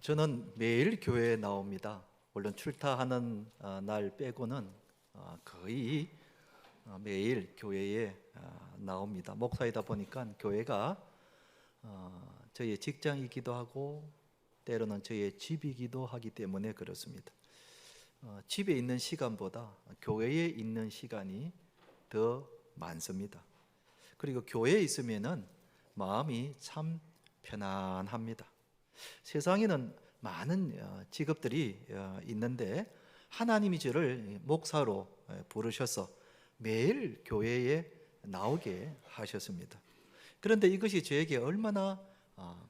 저는 매일 교회에 나옵니다. 물론 출타하는 날 빼고는 거의 매일 교회에 나옵니다. 목사이다 보니까 교회가 저의 직장이기도 하고 때로는 저의 집이기도 하기 때문에 그렇습니다. 집에 있는 시간보다 교회에 있는 시간이 더 많습니다. 그리고 교회에 있으면은 마음이 참 편안합니다. 세상에는 많은 직업들이 있는데 하나님이 저를 목사로 부르셔서 매일 교회에 나오게 하셨습니다. 그런데 이것이 저에게 얼마나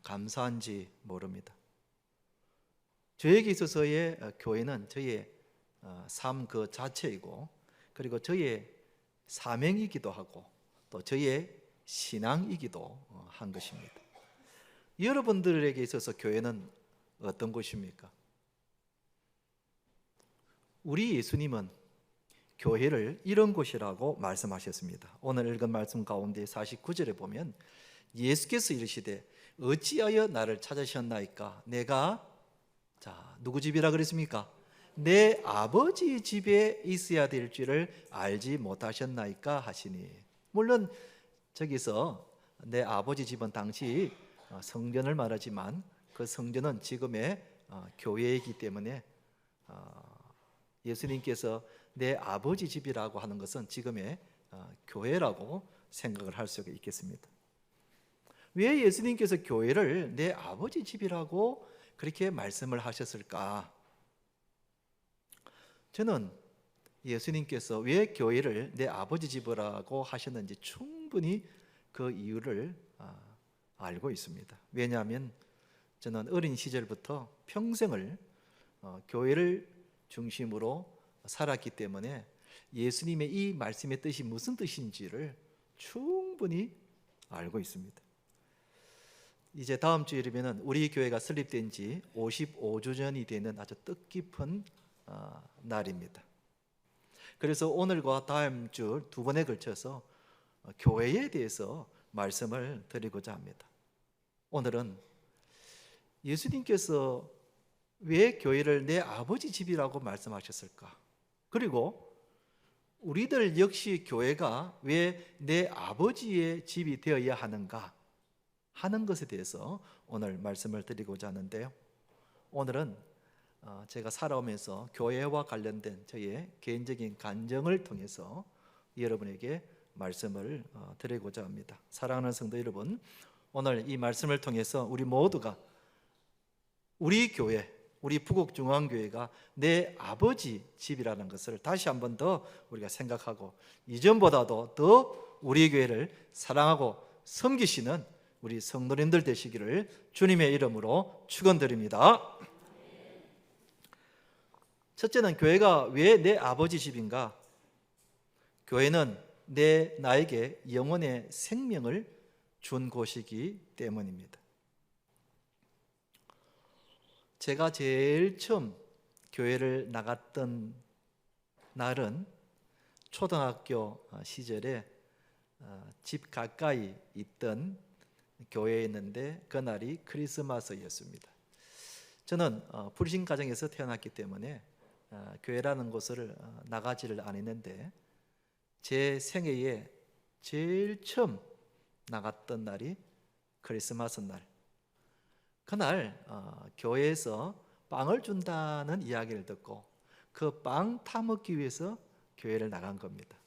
감사한지 모릅니다. 저에게 있어서의 교회는 저의 삶 그 자체이고, 그리고 저의 사명이기도 하고 또 저의 신앙이기도 한 것입니다. 여러분들에게 있어서 교회는 어떤 곳입니까? 우리 예수님은 교회를 이런 곳이라고 말씀하셨습니다. 오늘 읽은 말씀 가운데 49절에 보면 예수께서 이르시되 어찌하여 나를 찾으셨나이까? 내가 누구 집이라 그랬습니까? 내 아버지 집에 있어야 될 줄을 알지 못하셨나이까 하시니. 물론 저기서 내 아버지 집은 당시 성전을 말하지만 그 성전은 지금의 교회이기 때문에 예수님께서 내 아버지 집이라고 하는 것은 지금의 교회라고 생각을 할 수가 있겠습니다. 왜 예수님께서 교회를 내 아버지 집이라고 그렇게 말씀을 하셨을까? 저는 예수님께서 왜 교회를 내 아버지 집이라고 하셨는지 충분히 그 이유를 알고 있습니다. 왜냐하면 저는 어린 시절부터 평생을 교회를 중심으로 살았기 때문에 예수님의 이 말씀의 뜻이 무슨 뜻인지를 충분히 알고 있습니다. 이제 다음 주일이면 우리 교회가 설립된 지 55주년이 되는 아주 뜻깊은 날입니다. 그래서 오늘과 다음 주 두 번에 걸쳐서 교회에 대해서 말씀을 드리고자 합니다. 오늘은 예수님께서 왜 교회를 내 아버지 집이라고 말씀하셨을까? 그리고 우리들 역시 교회가 왜 내 아버지의 집이 되어야 하는가 하는 것에 대해서 오늘 말씀을 드리고자 하는데요. 오늘은 제가 살아오면서 교회와 관련된 저의 개인적인 간증을 통해서 여러분에게 말씀을 드리고자 합니다. 사랑하는 성도 여러분, 오늘 이 말씀을 통해서 우리 모두가 우리 교회, 우리 부곡중앙교회가 내 아버지 집이라는 것을 다시 한번 더 우리가 생각하고 이전보다도 더 우리 교회를 사랑하고 섬기시는 우리 성도님들 되시기를 주님의 이름으로 축원드립니다. 첫째는 교회가 왜 내 아버지 집인가? 교회는 나에게 영혼의 생명을 준 곳이기 때문입니다. 제가 제일 처음 교회를 나갔던 날은 초등학교 시절에 집 가까이 있던 교회에 있는데 그날이 크리스마스였습니다. 저는 불신 가정에서 태어났기 때문에 교회라는 곳을 나가지를 않았는데 제 생애에 제일 처음 나갔던 날이 크리스마스 날. 그날 교회에서 빵을 준다는 이야기를 듣고 그 빵 타먹기 위해서 교회를 나간 겁니다.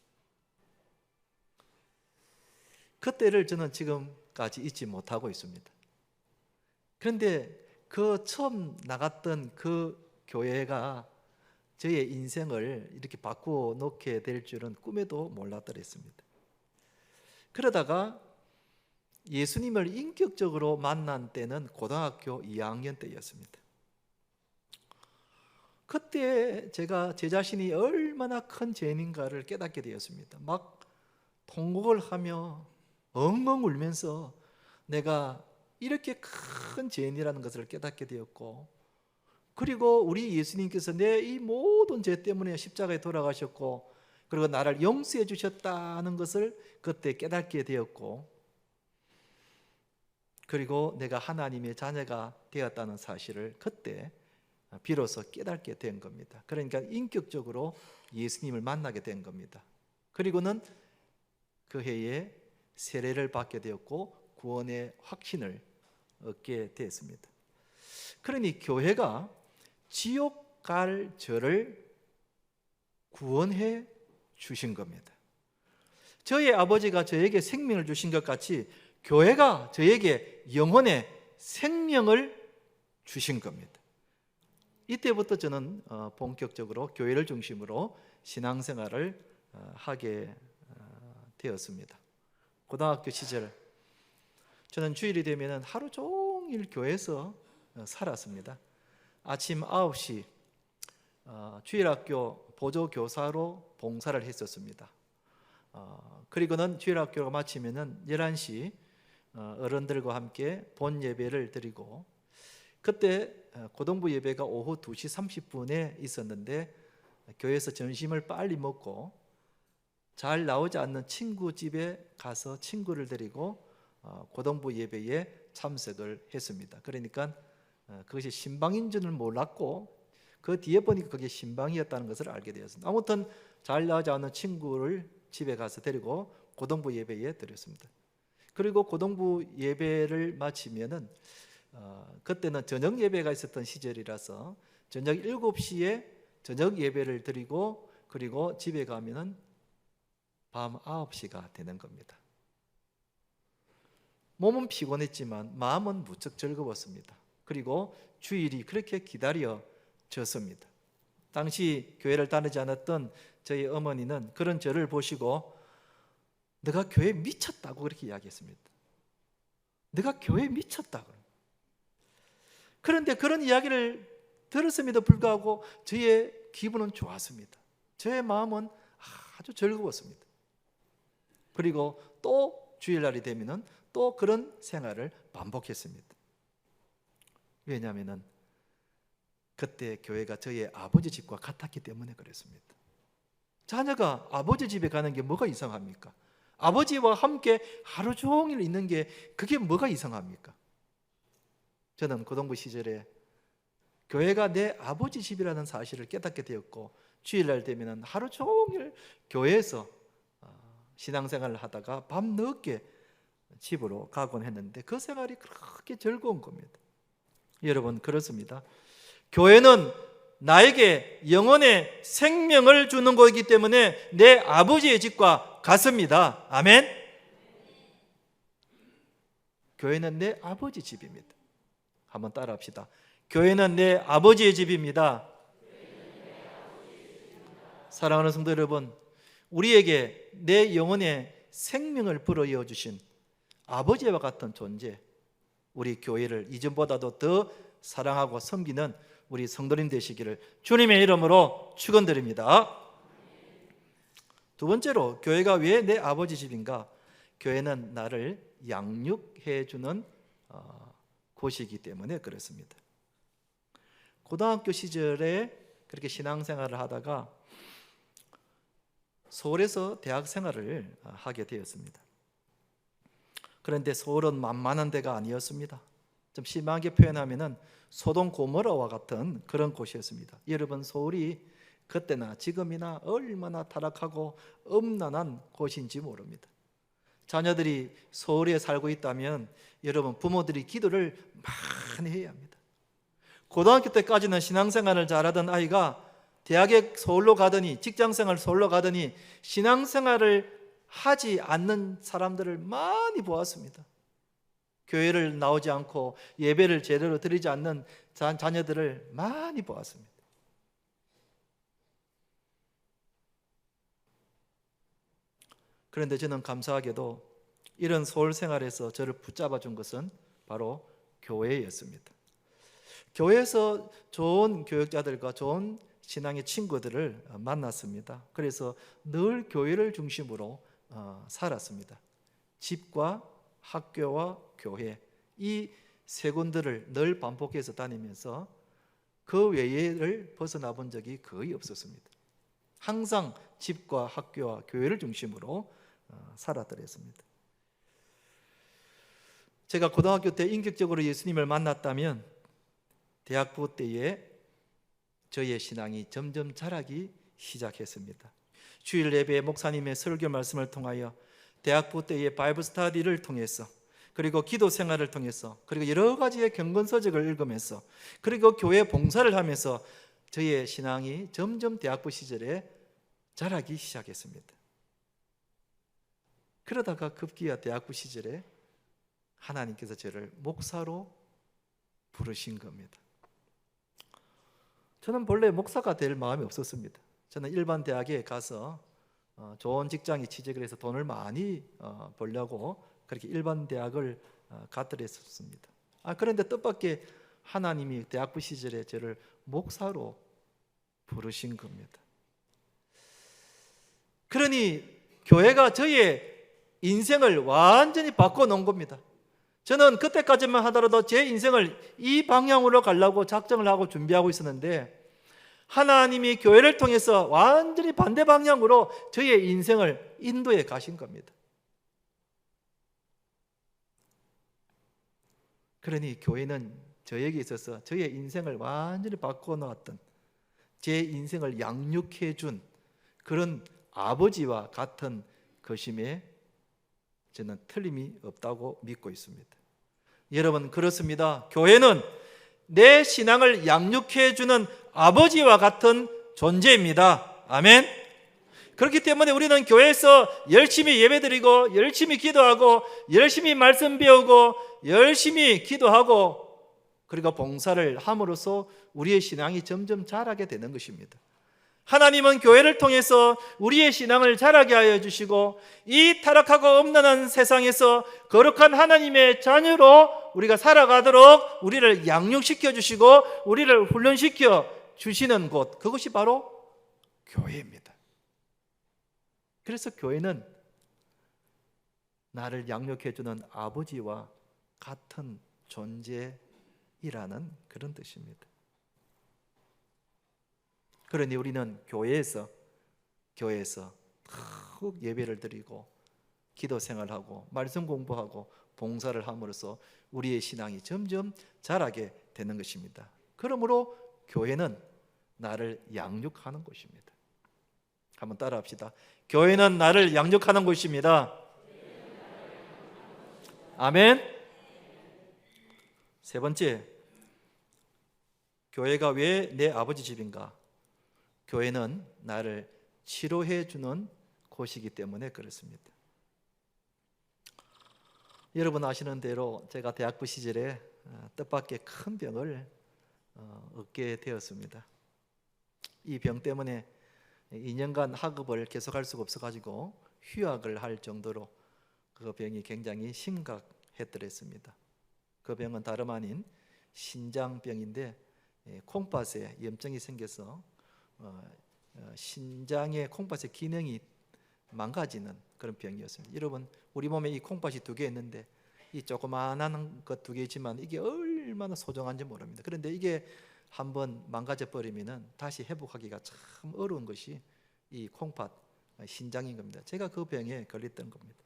그때를 저는 지금까지 잊지 못하고 있습니다. 그런데 그 처음 나갔던 그 교회가 저의 인생을 이렇게 바꾸어 놓게 될 줄은 꿈에도 몰랐더랬습니다. 그러다가 예수님을 인격적으로 만난 때는 고등학교 2학년 때였습니다. 그때 제가 제 자신이 얼마나 큰 죄인인가를 깨닫게 되었습니다. 막 통곡을 하며 엉엉 울면서 내가 이렇게 큰 죄인이라는 것을 깨닫게 되었고, 그리고 우리 예수님께서 내 이 모든 죄 때문에 십자가에 돌아가셨고 그리고 나를 용서해 주셨다는 것을 그때 깨닫게 되었고, 그리고 내가 하나님의 자녀가 되었다는 사실을 그때 비로소 깨닫게 된 겁니다. 그러니까 인격적으로 예수님을 만나게 된 겁니다. 그리고는 그 해에 세례를 받게 되었고 구원의 확신을 얻게 되었습니다. 그러니 교회가 지옥 갈 저를 구원해 주신 겁니다. 저의 아버지가 저에게 생명을 주신 것 같이 교회가 저에게 영혼의 생명을 주신 겁니다. 이때부터 저는 본격적으로 교회를 중심으로 신앙생활을 하게 되었습니다. 고등학교 시절 저는 주일이 되면 하루 종일 교회에서 살았습니다. 아침 9시 주일학교 보조교사로 봉사를 했었습니다. 그리고는 주일학교가 마치면 11시 어른들과 함께 본 예배를 드리고, 그때 고등부 예배가 오후 2시 30분에 있었는데 교회에서 점심을 빨리 먹고 잘 나오지 않는 친구 집에 가서 친구를 데리고 고등부 예배에 참석을 했습니다. 그러니까 그것이 신방인 줄은 몰랐고 그 뒤에 보니까 그게 신방이었다는 것을 알게 되었습니다. 아무튼 잘 나오지 않는 친구를 집에 가서 데리고 고등부 예배에 드렸습니다. 그리고 고등부 예배를 마치면은 그때는 저녁 예배가 있었던 시절이라서 저녁 7시에 저녁 예배를 드리고 그리고 집에 가면은 밤 9시가 되는 겁니다. 몸은 피곤했지만 마음은 무척 즐거웠습니다. 그리고 주일이 그렇게 기다려졌습니다. 당시 교회를 다니지 않았던 저희 어머니는 그런 저를 보시고 너가 교회에 미쳤다고 그렇게 이야기했습니다. 너가 교회에 미쳤다고. 그런데 그런 이야기를 들었음에도 불구하고 저의 기분은 좋았습니다. 저의 마음은 아주 즐거웠습니다. 그리고 또 주일날이 되면은 또 그런 생활을 반복했습니다. 왜냐하면은 그때 교회가 저희 아버지 집과 같았기 때문에 그랬습니다. 자녀가 아버지 집에 가는 게 뭐가 이상합니까? 아버지와 함께 하루 종일 있는 게 그게 뭐가 이상합니까? 저는 고등부 시절에 교회가 내 아버지 집이라는 사실을 깨닫게 되었고 주일날 되면 하루 종일 교회에서 신앙생활을 하다가 밤 늦게 집으로 가곤 했는데 그 생활이 그렇게 즐거운 겁니다. 여러분, 그렇습니다. 교회는 나에게 영혼의 생명을 주는 것이기 때문에 내 아버지의 집과 같습니다. 아멘. 교회는 내 아버지 집입니다. 한번 따라합시다. 교회는 내 아버지의 집입니다. 사랑하는 성도 여러분, 우리에게 내 영혼의 생명을 불어이어 주신 아버지와 같은 존재, 우리 교회를 이전보다도 더 사랑하고 섬기는 우리 성도님 되시기를 주님의 이름으로 축원드립니다. 두 번째로, 교회가 왜 내 아버지 집인가? 교회는 나를 양육해 주는 곳이기 때문에 그렇습니다. 고등학교 시절에 그렇게 신앙생활을 하다가 서울에서 대학 생활을 하게 되었습니다. 그런데 서울은 만만한 데가 아니었습니다. 좀 심하게 표현하면은 소돔 고모라와 같은 그런 곳이었습니다. 여러분, 서울이 그때나 지금이나 얼마나 타락하고 음란한 곳인지 모릅니다. 자녀들이 서울에 살고 있다면 여러분, 부모들이 기도를 많이 해야 합니다. 고등학교 때까지는 신앙생활을 잘하던 아이가 대학에 서울로 가더니, 직장생활 서울로 가더니 신앙생활을 하지 않는 사람들을 많이 보았습니다. 교회를 나오지 않고 예배를 제대로 드리지 않는 자녀들을 많이 보았습니다. 그런데 저는 감사하게도 이런 서울 생활에서 저를 붙잡아 준 것은 바로 교회였습니다. 교회에서 좋은 교육자들과 좋은 신앙의 친구들을 만났습니다. 그래서 늘 교회를 중심으로 살았습니다. 집과 학교와 교회, 이 세 군데를 늘 반복해서 다니면서 그 외를 벗어나 본 적이 거의 없었습니다. 항상 집과 학교와 교회를 중심으로 살아들었습니다. 제가 고등학교 때 인격적으로 예수님을 만났다면 대학부 때에 저의 신앙이 점점 자라기 시작했습니다. 주일 예배 목사님의 설교 말씀을 통하여, 대학부 때의 바이블 스터디를 통해서, 그리고 기도 생활을 통해서, 그리고 여러 가지의 경건서적을 읽으면서, 그리고 교회 봉사를 하면서 저의 신앙이 점점 대학부 시절에 자라기 시작했습니다. 그러다가 급기야 대학부 시절에 하나님께서 저를 목사로 부르신 겁니다. 저는 본래 목사가 될 마음이 없었습니다. 저는 일반 대학에 가서 좋은 직장에 취직을 해서 돈을 많이 벌려고 그렇게 일반 대학을 가더랬었습니다. 그런데 뜻밖의 하나님이 대학부 시절에 저를 목사로 부르신 겁니다. 그러니 교회가 저의 인생을 완전히 바꿔놓은 겁니다. 저는 그때까지만 하더라도 제 인생을 이 방향으로 가려고 작정을 하고 준비하고 있었는데, 하나님이 교회를 통해서 완전히 반대 방향으로 저의 인생을 인도해 가신 겁니다. 그러니 교회는 저에게 있어서 저의 인생을 완전히 바꿔놓았던, 제 인생을 양육해 준 그런 아버지와 같은 것임에 저는 틀림이 없다고 믿고 있습니다. 여러분, 그렇습니다. 교회는 내 신앙을 양육해 주는 아버지와 같은 존재입니다. 아멘. 그렇기 때문에 우리는 교회에서 열심히 예배드리고, 열심히 기도하고, 열심히 말씀 배우고, 열심히 기도하고, 그리고 봉사를 함으로써 우리의 신앙이 점점 자라게 되는 것입니다. 하나님은 교회를 통해서 우리의 신앙을 자라게 하여 주시고, 이 타락하고 엄난한 세상에서 거룩한 하나님의 자녀로 우리가 살아가도록 우리를 양육시켜 주시고 우리를 훈련시켜 주시는 곳, 그것이 바로 교회입니다. 그래서 교회는 나를 양육해 주는 아버지와 같은 존재이라는 그런 뜻입니다. 그러니 우리는 교회에서 쭉 예배를 드리고 기도 생활하고 말씀 공부하고 봉사를 함으로써 우리의 신앙이 점점 자라게 되는 것입니다. 그러므로 교회는 나를 양육하는 곳입니다. 한번 따라합시다. 교회는 나를 양육하는 곳입니다. 아멘. 세 번째, 교회가 왜 내 아버지 집인가? 교회는 나를 치료해 주는 곳이기 때문에 그렇습니다. 여러분 아시는 대로 제가 대학부 시절에 뜻밖의 큰 병을 얻게 되었습니다. 이 병 때문에 2년간 학업을 계속할 수가 없어가지고 휴학을 할 정도로 그 병이 굉장히 심각했더랬습니다. 그 병은 다름 아닌 신장병인데, 콩팥에 염증이 생겨서 신장의 콩팥의 기능이 망가지는 그런 병이었습니다. 여러분, 우리 몸에 이 콩팥이 두 개 있는데 이 조그마한 것 두 개 있지만 이게 얼마나 소중한지 모릅니다. 그런데 이게 한번 망가져 버리면은 다시 회복하기가 참 어려운 것이 이 콩팥 신장인 겁니다. 제가 그 병에 걸렸던 겁니다.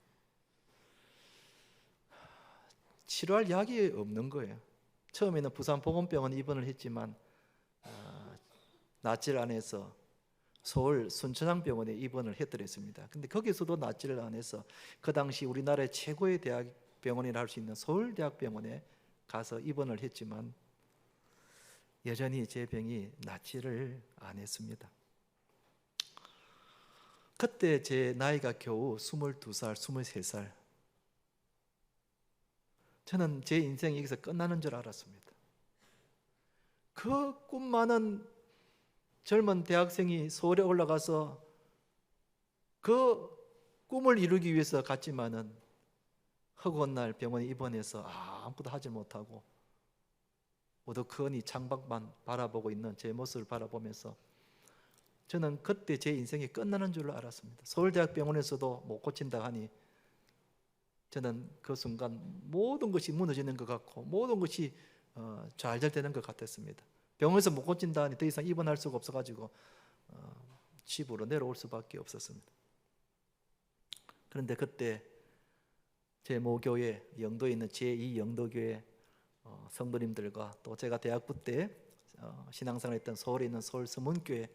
치료할 약이 없는 거예요. 처음에는 부산보건병원 입원을 했지만 낫지를 안 해서 서울 순천향병원에 입원을 했더랬습니다. 근데 거기서도 낫지를 안 해서 그 당시 우리나라의 최고의 대학병원이라 할 수 있는 서울대학병원에 가서 입원을 했지만 여전히 제 병이 낫지를 안 했습니다. 그때 제 나이가 겨우 22살, 23살. 저는 제 인생이 여기서 끝나는 줄 알았습니다. 그 꿈 많은 젊은 대학생이 서울에 올라가서 그 꿈을 이루기 위해서 갔지만은 허구한 날 병원에 입원해서 아무것도 하지 못하고 어두커니 창밖만 바라보고 있는 제 모습을 바라보면서 저는 그때 제 인생이 끝나는 줄 알았습니다. 서울대학병원에서도 못 고친다 하니 저는 그 순간 모든 것이 무너지는 것 같고 모든 것이 좌절되는 것 같았습니다. 병원에서 못 고친다 하니 더 이상 입원할 수가 없어가지고 집으로 내려올 수밖에 없었습니다. 그런데 그때 제 모교회 영도에 있는 제2 영도교회 성도님들과 또 제가 대학부 때 신앙생활했던 서울에 있는 서울서문교회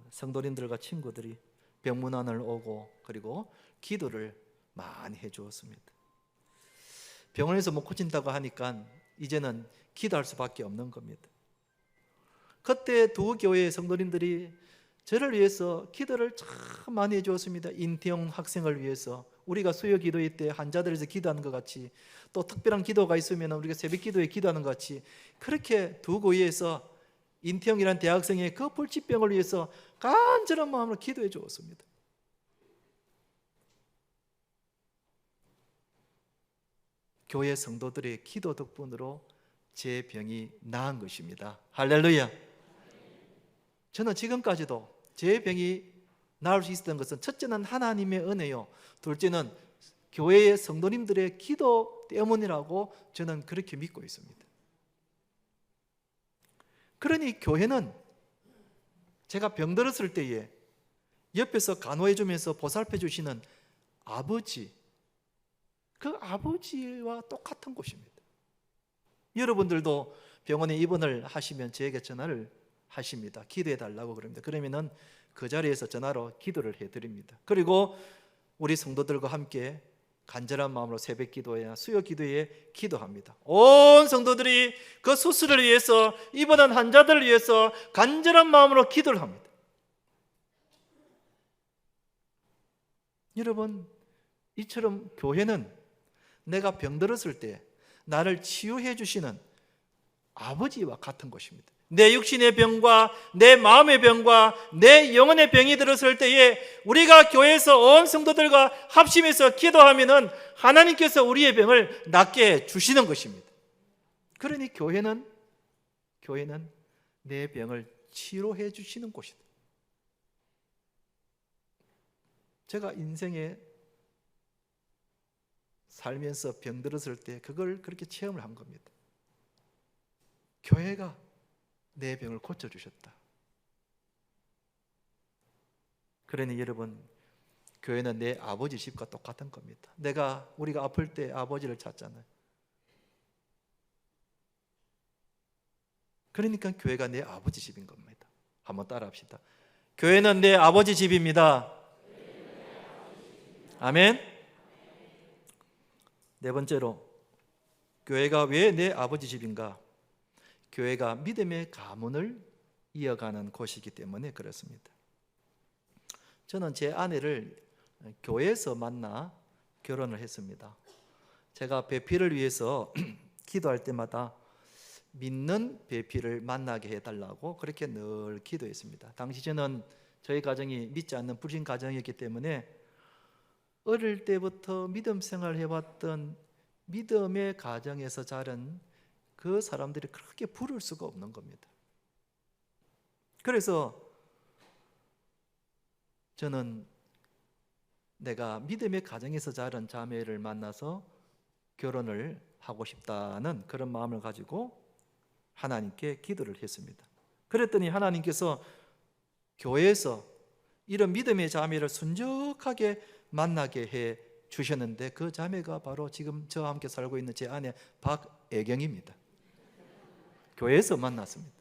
성도님들과 친구들이 병문안을 오고 그리고 기도를 많이 해주었습니다. 병원에서 못 고친다고 하니까 이제는 기도할 수밖에 없는 겁니다. 그때 두 교회의 성도님들이 저를 위해서 기도를 참 많이 해주었습니다. 인태영 학생을 위해서 우리가 수요 기도회 때 환자들에서 기도하는 것 같이, 또 특별한 기도가 있으면 우리가 새벽 기도에 기도하는 것 같이, 그렇게 두 교회에서 인태영이라는 대학생의 그 불치병을 위해서 간절한 마음으로 기도해 주었습니다. 교회 성도들의 기도 덕분으로 제 병이 나은 것입니다. 할렐루야. 저는 지금까지도 제 병이 나을 수 있었던 것은 첫째는 하나님의 은혜요, 둘째는 교회의 성도님들의 기도 때문이라고 저는 그렇게 믿고 있습니다. 그러니 교회는 제가 병들었을 때에 옆에서 간호해 주면서 보살펴 주시는 아버지, 그 아버지와 똑같은 곳입니다. 여러분들도 병원에 입원을 하시면 저에게 전화를 하십니다. 기도해 달라고 그럽니다. 그러면은 그 자리에서 전화로 기도를 해 드립니다. 그리고 우리 성도들과 함께 간절한 마음으로 새벽 기도회나 수요 기도회에 기도합니다. 온 성도들이 그 수술을 위해서, 입원한 환자들을 위해서 간절한 마음으로 기도를 합니다. 여러분, 이처럼 교회는 내가 병들었을 때 나를 치유해 주시는 아버지와 같은 것입니다. 내 육신의 병과 내 마음의 병과 내 영혼의 병이 들었을 때에 우리가 교회에서 온 성도들과 합심해서 기도하면은 하나님께서 우리의 병을 낫게 해 주시는 것입니다. 그러니 교회는 내 병을 치료해 주시는 곳이다. 제가 인생에 살면서 병들었을 때 그걸 그렇게 체험을 한 겁니다. 교회가 내 병을 고쳐주셨다. 그러니 여러분, 교회는 내 아버지 집과 똑같은 겁니다. 우리가 아플 때 아버지를 찾잖아요. 그러니까 교회가 내 아버지 집인 겁니다. 한번 따라 합시다. 교회는 내 아버지 집입니다. 아멘. 네 번째로, 교회가 왜 내 아버지 집인가? 교회가 믿음의 가문을 이어가는 곳이기 때문에 그렇습니다. 저는 제 아내를 교회에서 만나 결혼을 했습니다. 제가 배필을 위해서 기도할 때마다 믿는 배필을 만나게 해달라고 그렇게 늘 기도했습니다. 당시 저는 저희 가정이 믿지 않는 불신 가정이었기 때문에 어릴 때부터 믿음 생활을 해왔던 믿음의 가정에서 자란 그 사람들이 그렇게 부를 수가 없는 겁니다. 그래서 저는 내가 믿음의 가정에서 자란 자매를 만나서 결혼을 하고 싶다는 그런 마음을 가지고 하나님께 기도를 했습니다. 그랬더니 하나님께서 교회에서 이런 믿음의 자매를 순적하게 만나게 해 주셨는데, 그 자매가 바로 지금 저와 함께 살고 있는 제 아내 박애경입니다. 교회에서 만났습니다.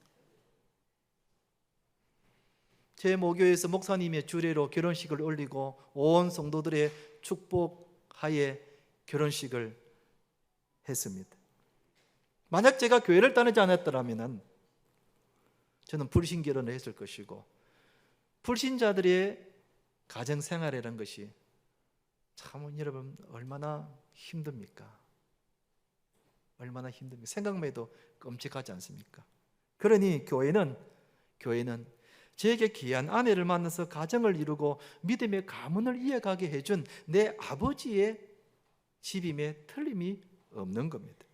제 모교에서 목사님의 주례로 결혼식을 올리고 온 성도들의 축복하에 결혼식을 했습니다. 만약 제가 교회를 다니지 않았더라면 저는 불신 결혼을 했을 것이고, 불신자들의 가정생활이라는 것이 참 여러분 얼마나 힘듭니까? 얼마나 힘듭니까? 생각만 해도 끔찍하지 않습니까? 그러니 교회는 저에게 귀한 아내를 만나서 가정을 이루고 믿음의 가문을 이어가게 해준 내 아버지의 집임에 틀림이 없는 겁니다.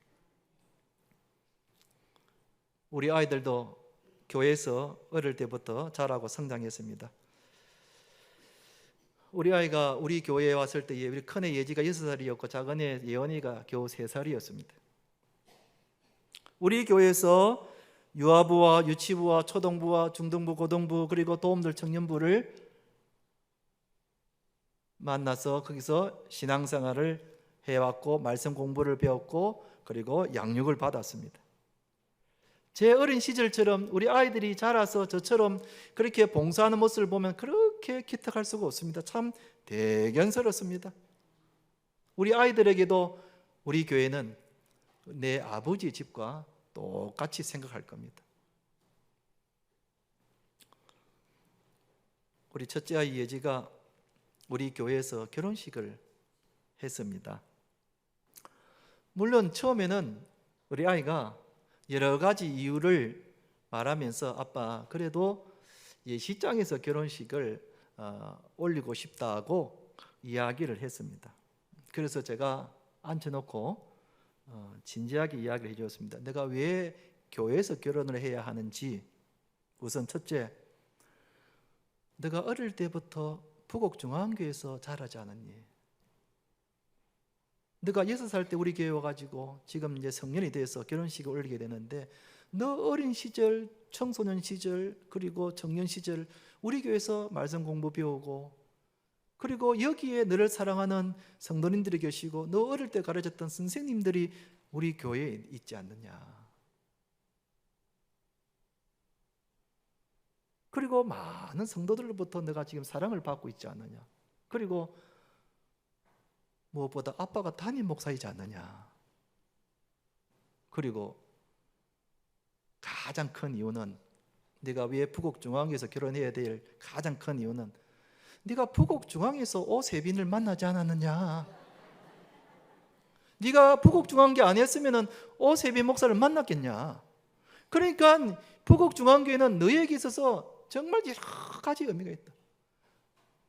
우리 아이들도 교회에서 어릴 때부터 자라고 성장했습니다. 우리 아이가 우리 교회에 왔을 때 우리 큰애 예지가 6살이었고 작은애 예원이가 겨우 3살이었습니다. 우리 교회에서 유아부와 유치부와 초등부와 중등부, 고등부, 그리고 도움들 청년부를 만나서 거기서 신앙생활을 해왔고 말씀 공부를 배웠고 그리고 양육을 받았습니다. 제 어린 시절처럼 우리 아이들이 자라서 저처럼 그렇게 봉사하는 모습을 보면 그렇게 기특할 수가 없습니다. 참 대견스럽습니다. 우리 아이들에게도 우리 교회는 내 아버지의 집과 똑같이 생각할 겁니다. 우리 첫째 아이 예지가 우리 교회에서 결혼식을 했습니다. 물론 처음에는 우리 아이가 여러 가지 이유를 말하면서 아빠 그래도 예식장에서 결혼식을 올리고 싶다고 이야기를 했습니다. 그래서 제가 앉혀놓고 진지하게 이야기를 해주었습니다. 내가 왜 교회에서 결혼을 해야 하는지. 우선 첫째, 내가 어릴 때부터 부곡중앙교회에서 자라지 않았니? 너가 6살 때 우리 교회 와가지고 지금 이제 성년이 돼서 결혼식을 올리게 되는데 너 어린 시절, 청소년 시절, 그리고 청년 시절 우리 교회에서 말씀 공부 배우고 그리고 여기에 너를 사랑하는 성도님들이 계시고 너 어릴 때 가르쳤던 선생님들이 우리 교회에 있지 않느냐. 그리고 많은 성도들로부터 너가 지금 사랑을 받고 있지 않느냐. 그리고 무엇보다 아빠가 담임 목사이지 않느냐. 그리고 가장 큰 이유는 네가 왜 부곡중앙에서 결혼해야 될 가장 큰 이유는 네가 부곡중앙에서 오세빈을 만나지 않았느냐. 네가 부곡중앙교 아니었으면 오세빈 목사를 만났겠냐. 그러니까 부곡중앙교회는 너에게 있어서 정말 여러 가지 의미가 있다.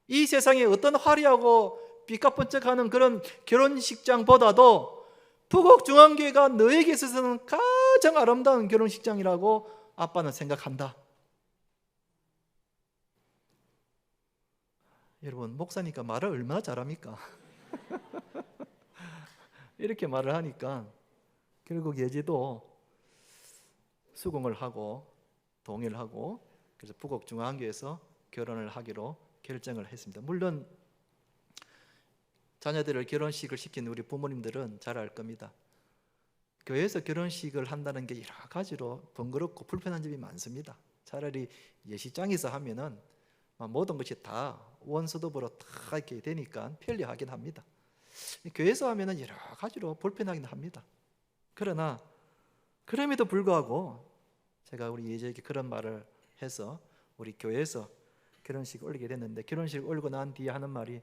이 세상에 어떤 화려하고 삐까뻔쩍하는 그런 결혼식장보다도 부곡중앙교회가 너에게 있어서는 가장 아름다운 결혼식장이라고 아빠는 생각한다. 여러분, 목사니까 말을 얼마나 잘합니까? 이렇게 말을 하니까 결국 예지도 수긍을 하고 동의를 하고 그래서 부곡중앙교회에서 결혼을 하기로 결정을 했습니다. 물론 자녀들을 결혼식을 시킨 우리 부모님들은 잘 알 겁니다. 교회에서 결혼식을 한다는 게 여러 가지로 번거롭고 불편한 점이 많습니다. 차라리 예식장에서 하면은 모든 것이 다 원서도부로 다 이렇게 되니까 편리하긴 합니다. 교회에서 하면은 여러 가지로 불편하긴 합니다. 그러나 그럼에도 불구하고 제가 우리 예지에게 그런 말을 해서 우리 교회에서 결혼식을 올리게 됐는데 결혼식을 올리고 난 뒤에 하는 말이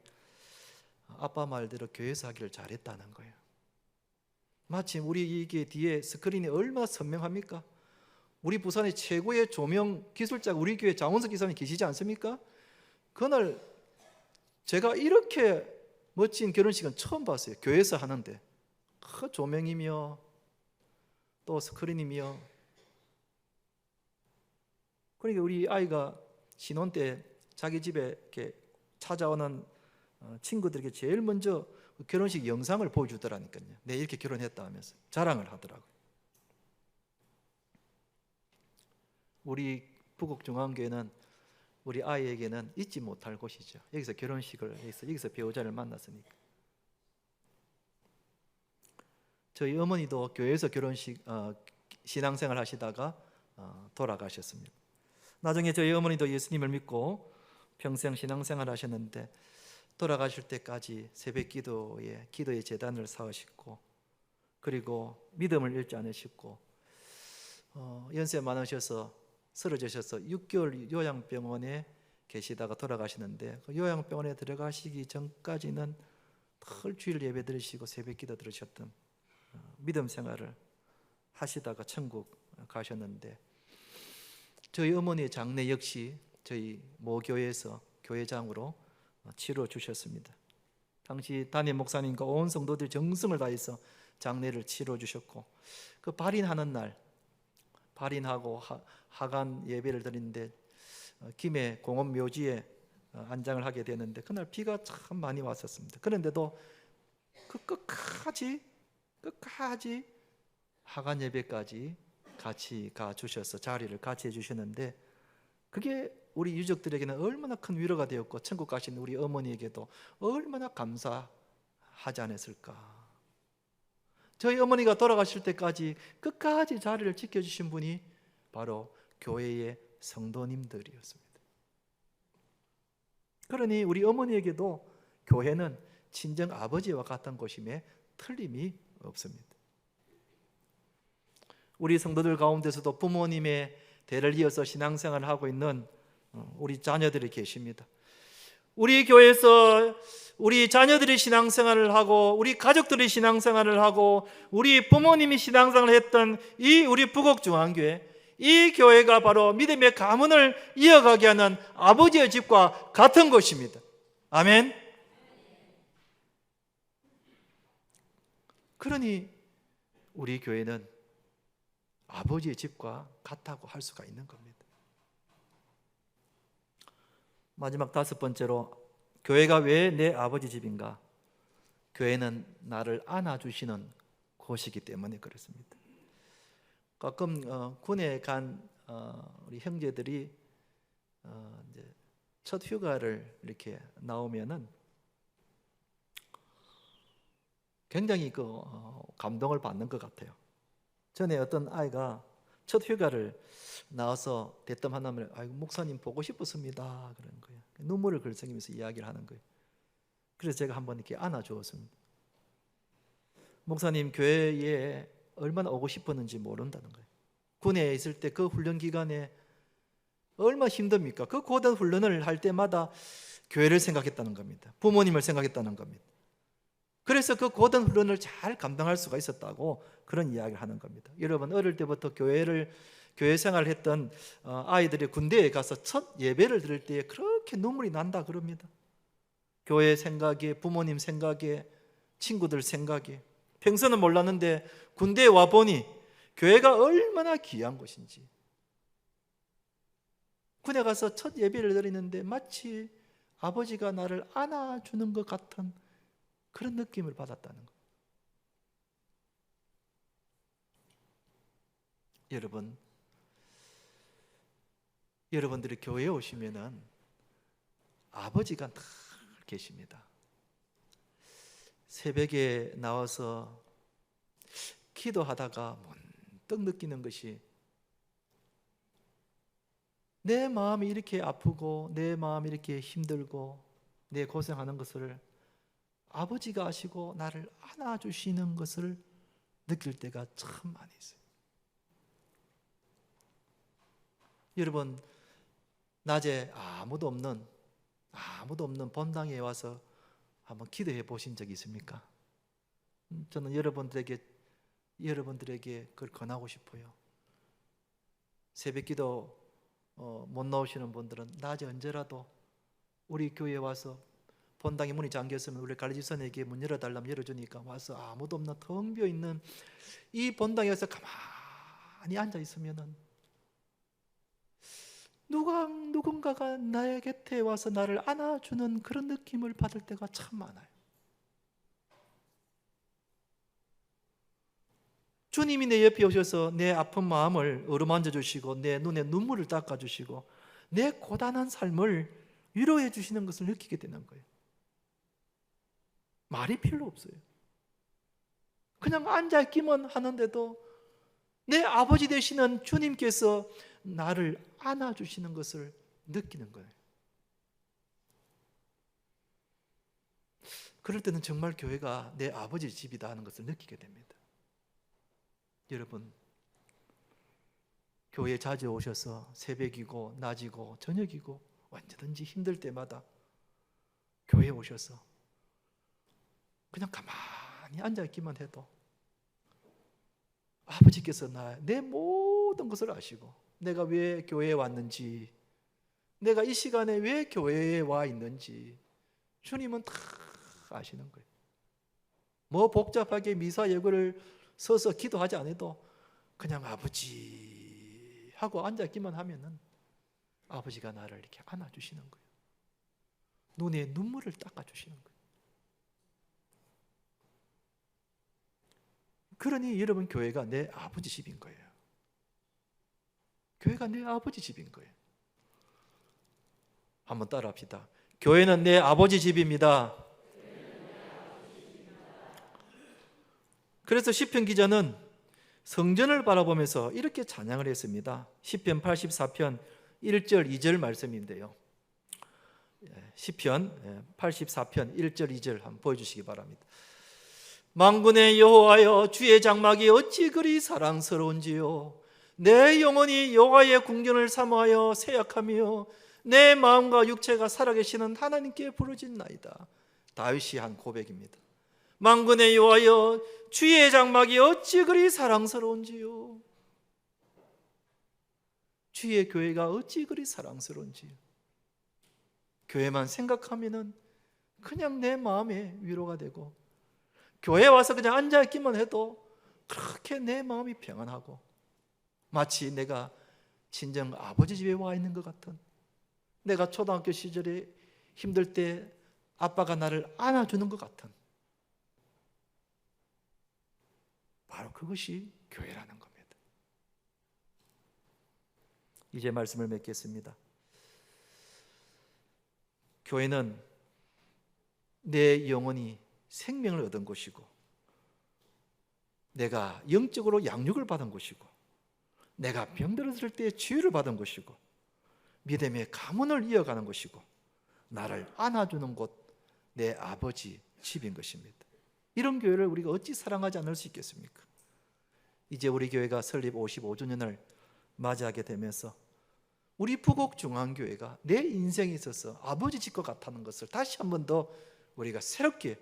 아빠 말대로 교회에서 하기를 잘했다는 거예요. 마침 우리 이게 뒤에 스크린이 얼마나 선명합니까? 우리 부산의 최고의 조명 기술자 우리 교회 장원석 기사님 계시지 않습니까? 그날 제가 이렇게 멋진 결혼식은 처음 봤어요. 교회에서 하는데 그 조명이며 또 스크린이며. 그러니까 우리 아이가 신혼 때 자기 집에 이렇게 찾아오는 친구들에게 제일 먼저 결혼식 영상을 보여주더라니까요. 내 이렇게 결혼했다 하면서 자랑을 하더라고요. 우리 부곡중앙교회는 우리 아이에게는 잊지 못할 곳이죠. 여기서 결혼식을 해서 여기서 배우자를 만났으니까. 저희 어머니도 교회에서 결혼식 신앙생활 하시다가 돌아가셨습니다. 나중에 저희 어머니도 예수님을 믿고 평생 신앙생활 하셨는데 돌아가실 때까지 새벽 기도의 제단을 쌓으시고 그리고 믿음을 잃지 않으시고 연세 많으셔서 쓰러지셔서 6개월 요양병원에 계시다가 돌아가시는데 그 요양병원에 들어가시기 전까지는 늘 주일 예배 드리시고 새벽 기도 들으셨던 믿음 생활을 하시다가 천국 가셨는데 저희 어머니의 장례 역시 저희 모교회에서 교회장으로 치러 주셨습니다. 당시 담임 목사님과 온 성도들이 정성을 다해서 장례를 치러 주셨고 그 발인하는 날 발인하고 하간 예배를 드리는데 김해 공원 묘지에 안장을 하게 되는데 그날 비가 참 많이 왔었습니다. 그런데도 그 끝까지 하간 예배까지 같이 가 주셔서 자리를 같이 해주셨는데 그게 우리 유족들에게는 얼마나 큰 위로가 되었고 천국 가신 우리 어머니에게도 얼마나 감사하지 않았을까. 저희 어머니가 돌아가실 때까지 끝까지 자리를 지켜주신 분이 바로 교회의 성도님들이었습니다. 그러니 우리 어머니에게도 교회는 친정 아버지와 같은 곳임에 틀림이 없습니다. 우리 성도들 가운데서도 부모님의 대를 이어서 신앙생활을 하고 있는 우리 자녀들이 계십니다. 우리 교회에서 우리 자녀들이 신앙생활을 하고 우리 가족들이 신앙생활을 하고 우리 부모님이 신앙생활을 했던 이 우리 부곡중앙교회, 이 교회가 바로 믿음의 가문을 이어가게 하는 아버지의 집과 같은 것입니다. 아멘. 그러니 우리 교회는 아버지의 집과 같다고 할 수가 있는 겁니다. 마지막 5번째로, 교회가 왜 내 아버지 집인가? 교회는 나를 안아주시는 곳이기 때문에 그렇습니다. 가끔 군에 간 우리 형제들이 이제 첫 휴가를 이렇게 나오면은 굉장히 감동을 받는 것 같아요. 전에 어떤 아이가 첫 휴가를 나와서 대뜸 하나를, 아이고 목사님 보고 싶었습니다 그러는 거예요. 눈물을 글썽이면서 이야기를 하는 거예요. 그래서 제가 한번 이렇게 안아주었습니다. 목사님 교회에 얼마나 오고 싶었는지 모른다는 거예요. 군에 있을 때 그 훈련 기간에 얼마나 힘듭니까? 그 고된 훈련을 할 때마다 교회를 생각했다는 겁니다. 부모님을 생각했다는 겁니다. 그래서 그 고된 훈련을 잘 감당할 수가 있었다고 그런 이야기를 하는 겁니다. 여러분, 어릴 때부터 교회 생활을 했던 아이들이 군대에 가서 첫 예배를 드릴 때 그렇게 눈물이 난다 그럽니다. 교회 생각에, 부모님 생각에, 친구들 생각에. 평소는 몰랐는데 군대에 와 보니 교회가 얼마나 귀한 곳인지. 군에 가서 첫 예배를 드리는데 마치 아버지가 나를 안아주는 것 같은 그런 느낌을 받았다는 거예요. 여러분, 여러분들이 교회에 오시면은 아버지가 늘 계십니다. 새벽에 나와서 기도하다가 문득 느끼는 것이, 내 마음이 이렇게 아프고 내 마음이 이렇게 힘들고 내 고생하는 것을 아버지가 아시고 나를 안아주시는 것을 느낄 때가 참 많이 있어요. 여러분, 낮에 아무도 없는 본당에 와서 한번 기도해 보신 적이 있습니까? 저는 여러분들에게 그걸 권하고 싶어요. 새벽 기도 못 나오시는 분들은 낮에 언제라도 우리 교회에 와서, 본당에 문이 잠겼으면 우리 관리집사님에게 문 열어달라면 열어주니까 와서 아무도 없는 텅 비어있는 이 본당에서 가만히 앉아 있으면은 누군가가 나의 곁에 와서 나를 안아주는 그런 느낌을 받을 때가 참 많아요. 주님이 내 옆에 오셔서 내 아픈 마음을 어루만져 주시고 내 눈에 눈물을 닦아 주시고 내 고단한 삶을 위로해 주시는 것을 느끼게 되는 거예요. 말이 필요 없어요. 그냥 앉아있기만 하는데도 내 아버지 되시는 주님께서 나를 안아주시는 것을 느끼는 거예요. 그럴 때는 정말 교회가 내 아버지 집이다 하는 것을 느끼게 됩니다. 여러분, 교회에 자주 오셔서 새벽이고 낮이고 저녁이고 언제든지 힘들 때마다 교회에 오셔서 그냥 가만히 앉아있기만 해도 아버지께서 내 모든 것을 아시고, 내가 왜 교회에 왔는지, 내가 이 시간에 왜 교회에 와 있는지 주님은 다 아시는 거예요. 뭐 복잡하게 미사여구를 서서 기도하지 않아도 그냥 아버지 하고 앉아있기만 하면은 아버지가 나를 이렇게 안아주시는 거예요. 눈에 눈물을 닦아주시는 거예요. 그러니 여러분, 교회가 내 아버지 집인 거예요. 교회가 내 아버지 집인 거예요. 한번 따라 합시다. 교회는 내 아버지 집입니다. 그래서 시편 기자는 성전을 바라보면서 이렇게 찬양을 했습니다. 시편 84편 1절 2절 말씀인데요. 시편 84편 1절 2절 한번 보여주시기 바랍니다. 만군의 여호와여, 주의 장막이 어찌 그리 사랑스러운지요. 내 영혼이 여호와의 궁전을 사모하여 새약하며 내 마음과 육체가 살아계시는 하나님께 부르짖나이다. 다윗이 한 고백입니다. 만군의 여호와여, 주의 장막이 어찌 그리 사랑스러운지요. 주의 교회가 어찌 그리 사랑스러운지요. 교회만 생각하면은 그냥 내 마음에 위로가 되고, 교회 와서 그냥 앉아있기만 해도 그렇게 내 마음이 평안하고, 마치 내가 친정 아버지 집에 와 있는 것 같은, 내가 초등학교 시절에 힘들 때 아빠가 나를 안아주는 것 같은, 바로 그것이 교회라는 겁니다. 이제 말씀을 맺겠습니다. 교회는 내 영혼이 생명을 얻은 곳이고, 내가 영적으로 양육을 받은 곳이고, 내가 병들었을 때 치유를 받은 곳이고, 믿음의 가문을 이어가는 곳이고, 나를 안아주는 곳, 내 아버지 집인 것입니다. 이런 교회를 우리가 어찌 사랑하지 않을 수 있겠습니까? 이제 우리 교회가 설립 55주년을 맞이하게 되면서 우리 부곡중앙교회가 내 인생에 있어서 아버지 집과 같다는 것을 다시 한 번 더 우리가 새롭게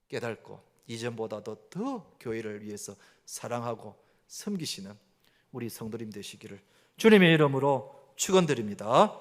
깨닫고, 이전보다도 더 교회를 위해서 사랑하고 섬기시는 우리 성도님 되시기를 주님의 이름으로 축원드립니다.